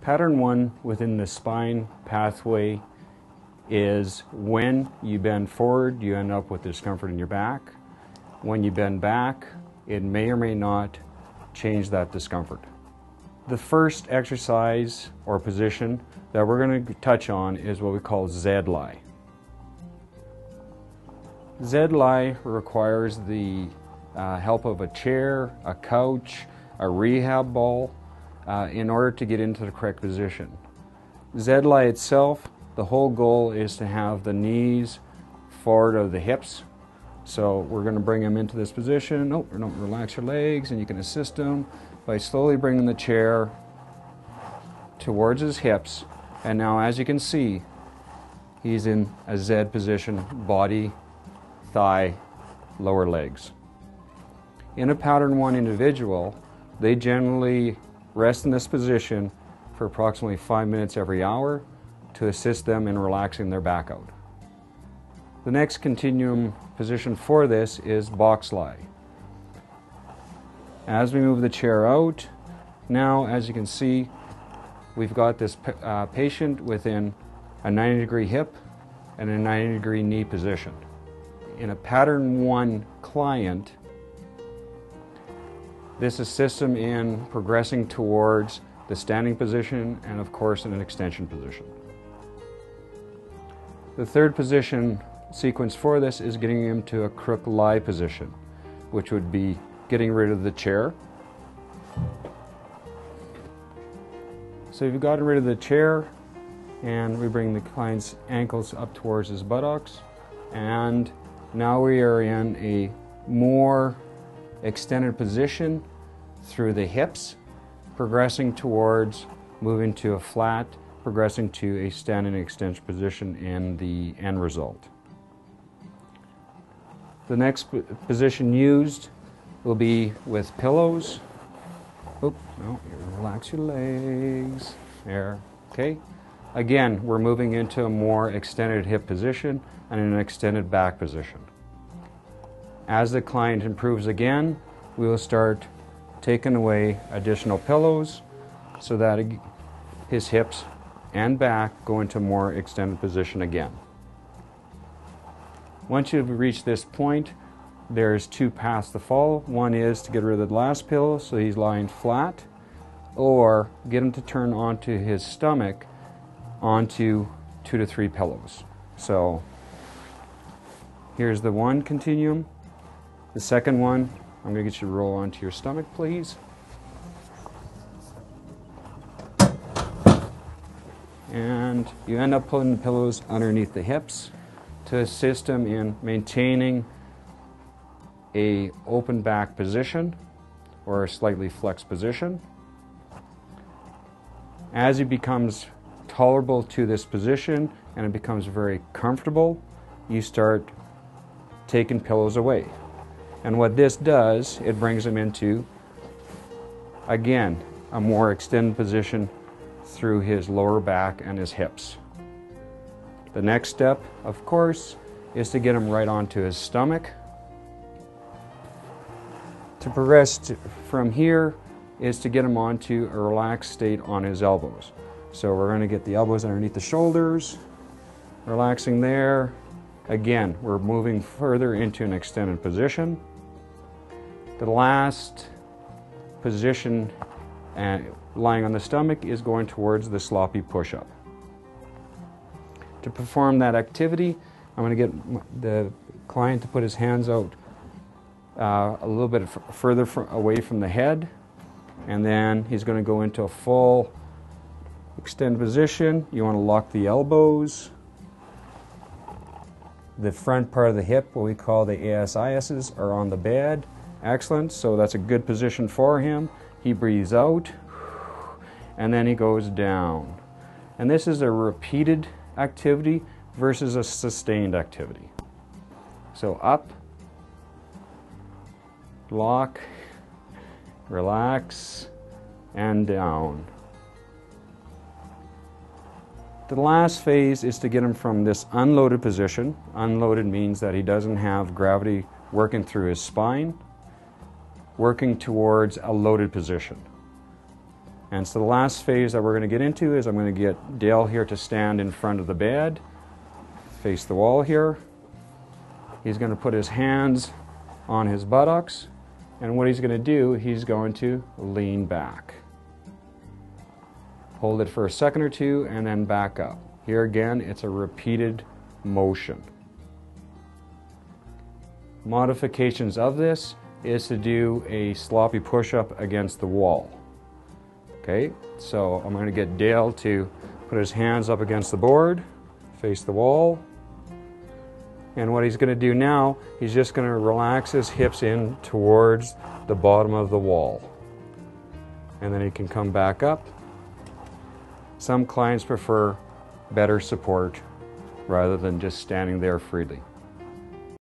Pattern 1 within the spine pathway is when you bend forward, you end up with discomfort in your back. When you bend back, it may or may not change that discomfort. The first exercise or position that we're going to touch on is what we call Z-lie. Z-lie requires the help of a chair, a couch, a rehab ball in order to get into the correct position. Z-lie itself, the whole goal is to have the knees forward of the hips. So we're going to bring them into this position. Oh, don't relax your legs, and you can assist them by slowly bringing the chair towards his hips. And now, as you can see, he's in a Z position, body, thigh, lower legs. In a pattern 1 individual, they generally rest in this position for approximately 5 minutes every hour to assist them in relaxing their back out. The next continuum position for this is box lie. As we move the chair out, now as you can see, we've got this patient within a 90-degree hip and a 90-degree knee position. In a pattern 1 client, this assists them in progressing towards the standing position and, of course, in an extension position. The third position sequence for this is getting him to a crook lie position, which would be getting rid of the chair. So you've gotten rid of the chair, and we bring the client's ankles up towards his buttocks, and now we are in a more extended position through the hips, progressing towards moving to a flat, progressing to a standing extension position in the end result. The next position used will be with pillows. Oh, no, relax your legs. There, okay. Again, we're moving into a more extended hip position and an extended back position. As the client improves again, we will start taking away additional pillows so that his hips and back go into a more extended position again. Once you've reached this point, there's two paths to follow. One is to get rid of the last pillow so he's lying flat, or get him to turn onto his stomach onto 2 to 3 pillows. So here's the one continuum. The second one, I'm going to get you to roll onto your stomach, please. And you end up putting the pillows underneath the hips to assist him in maintaining a open back position or a slightly flexed position. As he becomes tolerable to this position and it becomes very comfortable, you start taking pillows away. And what this does, it brings him into, again, a more extended position through his lower back and his hips. The next step, of course, is to get him right onto his stomach. To progress from here is to get him onto a relaxed state on his elbows. So we're going to get the elbows underneath the shoulders, relaxing there. Again, we're moving further into an extended position. The last position lying on the stomach is going towards the sloppy push-up. To perform that activity, I'm going to get the client to put his hands out a little bit further away from the head, and then he's going to go into a full extended position. You want to lock the elbows. The front part of the hip, what we call the ASISs, are on the bed. Excellent, so that's a good position for him. He breathes out, and then he goes down. And this is a repeated activity versus a sustained activity. So up, lock, relax, and down. The last phase is to get him from this unloaded position. Unloaded means that he doesn't have gravity working through his spine, working towards a loaded position. And so the last phase that we're going to get into is I'm going to get Dale here to stand in front of the bed, face the wall here. He's going to put his hands on his buttocks, and what he's going to do, he's going to lean back. Hold it for a second or two and then back up. Here again, it's a repeated motion. Modifications of this is to do a sloppy push-up against the wall. Okay, so I'm going to get Dale to put his hands up against the board, face the wall, and what he's going to do now, he's just going to relax his hips in towards the bottom of the wall. And then he can come back up. Some clients prefer better support rather than just standing there freely.